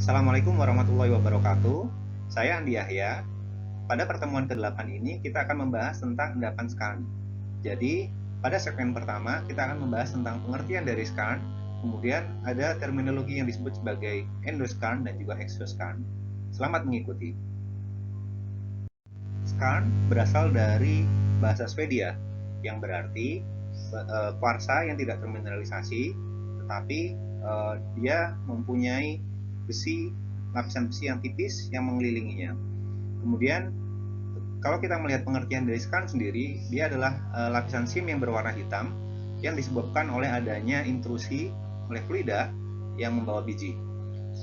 Assalamualaikum warahmatullahi wabarakatuh. Saya Andi Yahya. Pada pertemuan ke-8 ini kita akan membahas tentang endapan skarn. Jadi, pada segmen pertama kita akan membahas tentang pengertian dari skarn, kemudian ada terminologi yang disebut sebagai endoskarn dan juga exoskarn. Selamat mengikuti. Skarn berasal dari bahasa Swedia yang berarti kuarsa yang tidak termineralisasi, tetapi dia mempunyai lapisan besi yang tipis yang mengelilinginya. Kemudian kalau kita melihat pengertian dari skarn sendiri, dia adalah lapisan sim yang berwarna hitam yang disebabkan oleh adanya intrusi oleh fluida yang membawa biji.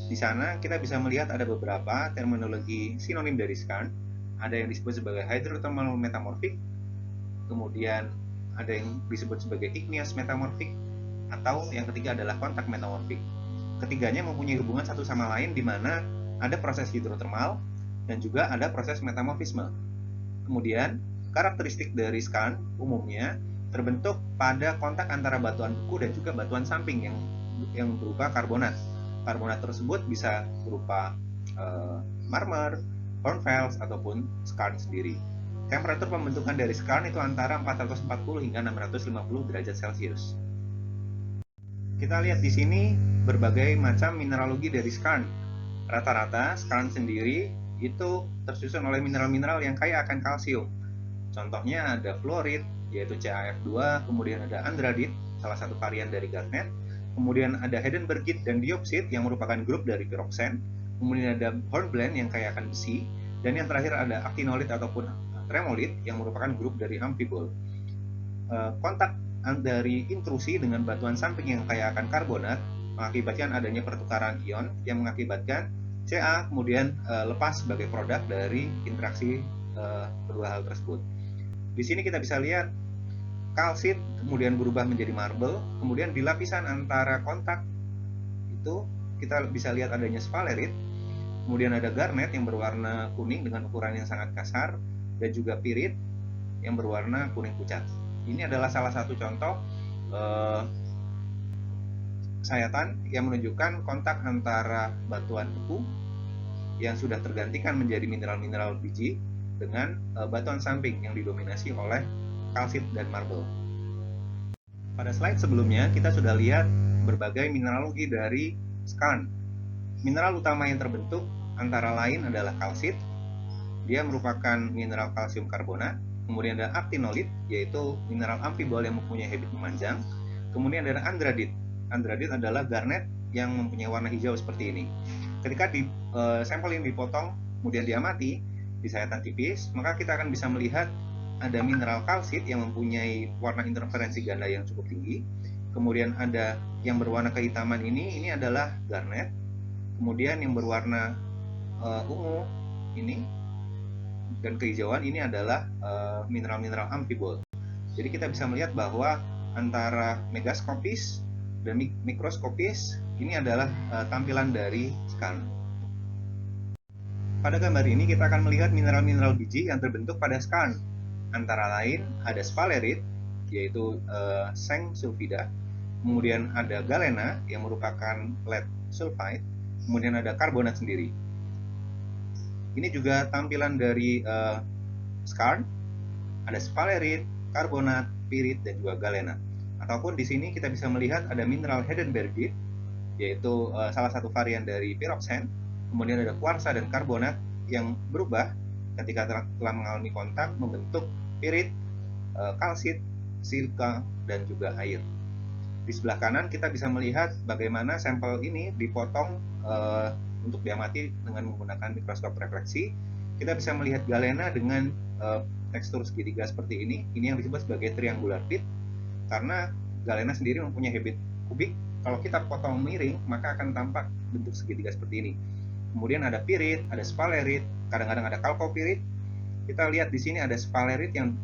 Di sana kita bisa melihat ada beberapa terminologi sinonim dari skarn. Ada yang disebut sebagai hydrothermal metamorphic, kemudian ada yang disebut sebagai igneous metamorphic, atau yang ketiga adalah kontak metamorphic. Ketiganya mempunyai hubungan satu sama lain di mana ada proses hidrotermal dan juga ada proses metamorfisme. Kemudian, karakteristik dari skarn umumnya terbentuk pada kontak antara batuan beku dan juga batuan samping yang berupa karbonat. Karbonat tersebut bisa berupa marmer, hornfels, ataupun skarn sendiri. Temperatur pembentukan dari skarn itu antara 440 hingga 650 derajat Celcius. Kita lihat di sini berbagai macam mineralogi dari skarn. Rata-rata skarn sendiri itu tersusun oleh mineral-mineral yang kaya akan kalsium. Contohnya ada fluorit, yaitu CaF2, kemudian ada andradit, salah satu varian dari garnet, kemudian ada hedenbergit dan diopsid yang merupakan grup dari piroksen, kemudian ada hornblende yang kaya akan besi, dan yang terakhir ada actinolit ataupun tremolit yang merupakan grup dari amfibol. Kontak dari intrusi dengan batuan samping yang kaya akan karbonat mengakibatkan adanya pertukaran ion yang mengakibatkan Ca kemudian lepas sebagai produk dari interaksi kedua hal tersebut. Di sini kita bisa lihat kalsit kemudian berubah menjadi marble, kemudian di lapisan antara kontak itu kita bisa lihat adanya sphalerit, kemudian ada garnet yang berwarna kuning dengan ukuran yang sangat kasar, dan juga pirit yang berwarna kuning pucat. Ini adalah salah satu contoh sayatan yang menunjukkan kontak antara batuan beku yang sudah tergantikan menjadi mineral-mineral biji dengan batuan samping yang didominasi oleh kalsit dan marble. Pada slide sebelumnya kita sudah lihat berbagai mineralogi dari skarn. Mineral utama yang terbentuk antara lain adalah kalsit, dia merupakan mineral kalsium karbonat. Kemudian ada actinolit, yaitu mineral amfibol yang mempunyai habit memanjang. Kemudian ada andradit. Andradit adalah garnet yang mempunyai warna hijau seperti ini. Ketika sampel yang dipotong kemudian diamati di sayatan tipis, maka kita akan bisa melihat ada mineral kalsit yang mempunyai warna interferensi ganda yang cukup tinggi. Kemudian ada yang berwarna kehitaman ini adalah garnet. Kemudian yang berwarna ungu ini dan kehijauan ini adalah mineral-mineral amfibol. Jadi kita bisa melihat bahwa antara megaskopis dan mikroskopis ini adalah tampilan dari skarn. Pada gambar ini kita akan melihat mineral-mineral biji yang terbentuk pada skarn. Antara lain ada sphalerit, yaitu seng sulfida, kemudian ada galena yang merupakan lead sulfide, kemudian ada karbonat sendiri. Ini juga tampilan dari skarn, ada sphalerit, karbonat, pirit, dan juga galena. Ataupun di sini kita bisa melihat ada mineral hedenbergit, yaitu salah satu varian dari piroksen. Kemudian ada kuarsa dan karbonat yang berubah ketika telah mengalami kontak membentuk pirit, kalsit, silika, dan juga air. Di sebelah kanan kita bisa melihat bagaimana sampel ini dipotong untuk diamati dengan menggunakan mikroskop refleksi. Kita bisa melihat galena dengan tekstur segitiga seperti ini. Ini yang disebut sebagai triangular pit, karena galena sendiri mempunyai habit kubik. Kalau kita potong miring, maka akan tampak bentuk segitiga seperti ini. Kemudian ada pirit, ada sphalerit, kadang-kadang ada kalkopirit. Kita lihat di sini ada sphalerit yang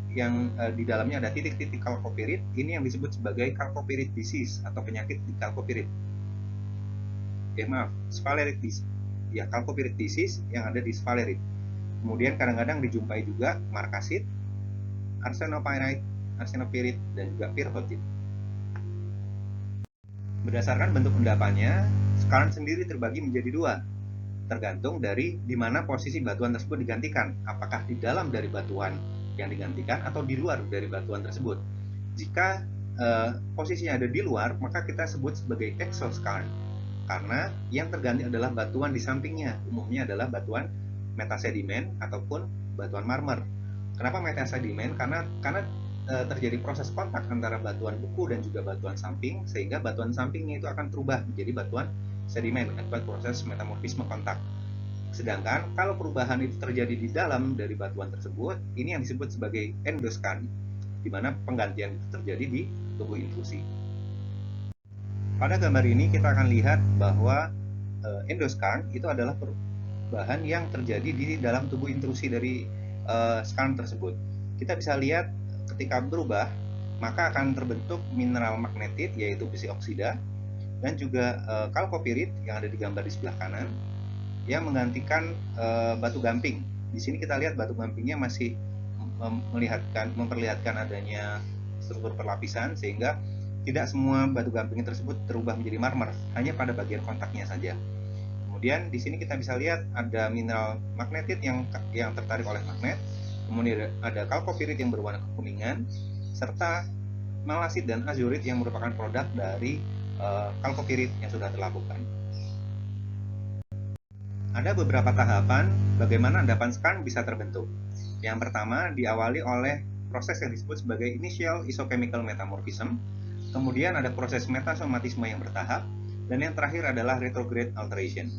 di dalamnya ada titik-titik kalkopirit. Ini yang disebut sebagai kalkopirit disease atau penyakit di kalkopirit. Sphalerit disease. Ya, kalkopirit disease yang ada di sphalerit. Kemudian kadang-kadang dijumpai juga markasit, arsenopyrite, arsenopirit, dan juga pirhotit. Berdasarkan bentuk endapannya, skarn sendiri terbagi menjadi dua. tergantung dari di mana posisi batuan tersebut digantikan, apakah di dalam dari batuan yang digantikan atau di luar dari batuan tersebut. Jika posisinya ada di luar, maka kita sebut sebagai exoskarn, karena yang terganti adalah batuan di sampingnya, umumnya adalah batuan metasedimen ataupun batuan marmer. Kenapa metasedimen? Karena terjadi proses kontak antara batuan beku dan juga batuan samping, sehingga batuan sampingnya itu akan berubah menjadi batuan sedimen akibat proses metamorfisme kontak. Sedangkan kalau perubahan itu terjadi di dalam dari batuan tersebut, ini yang disebut sebagai endoskarn, di mana penggantian itu terjadi di tubuh intrusi. Pada gambar ini kita akan lihat bahwa endoskarn itu adalah perubahan yang terjadi di dalam tubuh intrusi dari skarn tersebut. Kita bisa lihat ketika berubah, maka akan terbentuk mineral magnetit yaitu besi oksida, dan juga kalkopirit yang ada di gambar di sebelah kanan yang menggantikan batu gamping. Di sini kita lihat batu gampingnya masih memperlihatkan adanya struktur perlapisan, sehingga tidak semua batu gamping tersebut terubah menjadi marmer, hanya pada bagian kontaknya saja. Kemudian di sini kita bisa lihat ada mineral magnetit yang tertarik oleh magnet, kemudian ada kalkopirit yang berwarna kekuningan, serta malasit dan azurit yang merupakan produk dari kalkopirit yang sudah terlakukan. Ada beberapa tahapan bagaimana endapan skarn bisa terbentuk. Yang pertama diawali oleh proses yang disebut sebagai initial isochemical metamorphism, kemudian ada proses metasomatisme yang bertahap, dan yang terakhir adalah retrograde alteration.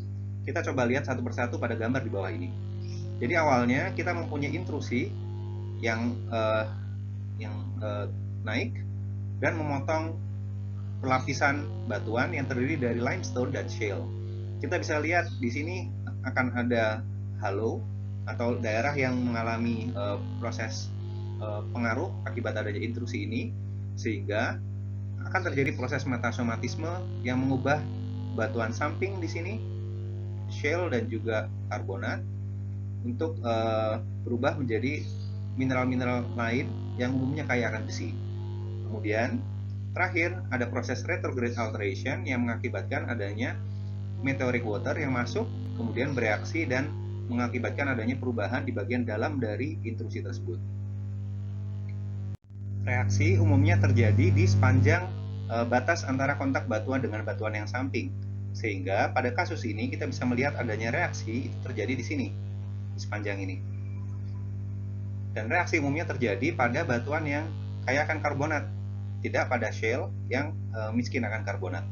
Kita coba lihat satu persatu pada gambar di bawah ini. Jadi awalnya kita mempunyai intrusi yang naik dan memotong pelapisan batuan yang terdiri dari limestone dan shale. Kita bisa lihat di sini akan ada halo atau daerah yang mengalami proses pengaruh akibat adanya intrusi ini, sehingga akan terjadi proses metasomatisme yang mengubah batuan samping di sini, shale dan juga karbonat, untuk berubah menjadi mineral-mineral lain yang umumnya kaya akan besi. Kemudian terakhir ada proses retrograde alteration yang mengakibatkan adanya meteoric water yang masuk, kemudian bereaksi dan mengakibatkan adanya perubahan di bagian dalam dari intrusi tersebut. Reaksi umumnya terjadi di sepanjang batas antara kontak batuan dengan batuan yang samping, sehingga pada kasus ini kita bisa melihat adanya reaksi itu terjadi di sini, di sepanjang ini. Dan reaksi umumnya terjadi pada batuan yang kaya akan karbonat, tidak pada shale yang miskin akan karbonat.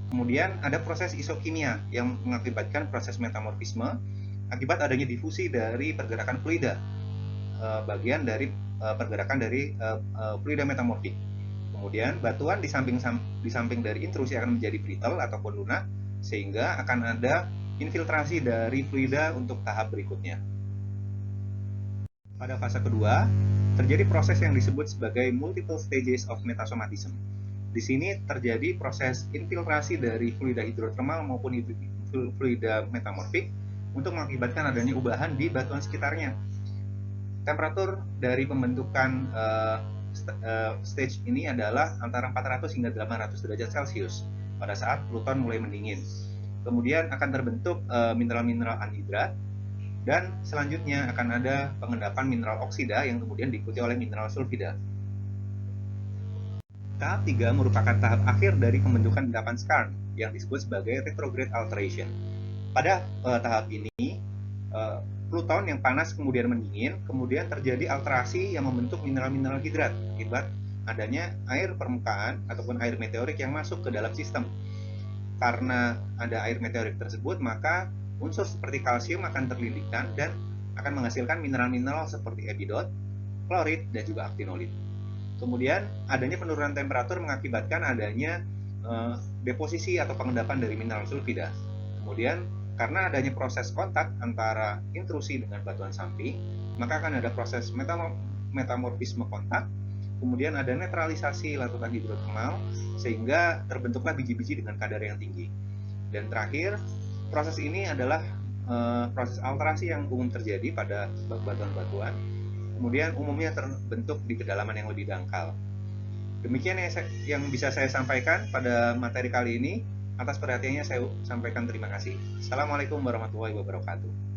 Kemudian ada proses isokimia yang mengakibatkan proses metamorfisme akibat adanya difusi dari pergerakan fluida, bagian dari pergerakan dari fluida metamorfik. Kemudian batuan di samping dari intrusi akan menjadi brittle ataupun lunak, sehingga akan ada infiltrasi dari fluida untuk tahap berikutnya. Pada fase kedua, terjadi proses yang disebut sebagai multiple stages of metasomatism. Di sini terjadi proses infiltrasi dari fluida hidrotermal maupun fluida metamorfik untuk mengakibatkan adanya ubahan di batuan sekitarnya. Temperatur dari pembentukan stage ini adalah antara 400 hingga 800 derajat Celcius pada saat pluton mulai mendingin. Kemudian akan terbentuk mineral-mineral anhidrat, dan selanjutnya akan ada pengendapan mineral oksida yang kemudian diikuti oleh mineral sulfida. Tahap 3 merupakan tahap akhir dari pembentukan endapan skarn yang disebut sebagai retrograde alteration. Pada tahap ini, pluton yang panas kemudian mendingin, kemudian terjadi alterasi yang membentuk mineral-mineral hidrat akibat adanya air permukaan ataupun air meteorik yang masuk ke dalam sistem. Karena ada air meteorik tersebut, maka unsur seperti kalsium akan terlilingkan dan akan menghasilkan mineral-mineral seperti epidot, klorit, dan juga aktinolit. Kemudian adanya penurunan temperatur mengakibatkan adanya deposisi atau pengendapan dari mineral sulfida. Kemudian karena adanya proses kontak antara intrusi dengan batuan samping, maka akan ada proses metamorfisme kontak. Kemudian ada netralisasi larutan hidrotermal sehingga terbentuklah biji-biji dengan kadar yang tinggi. Dan terakhir, proses ini adalah proses alterasi yang umum terjadi pada batuan-batuan, kemudian umumnya terbentuk di kedalaman yang lebih dangkal. Demikian yang bisa saya sampaikan pada materi kali ini. Atas perhatiannya saya sampaikan terima kasih. Assalamualaikum warahmatullahi wabarakatuh.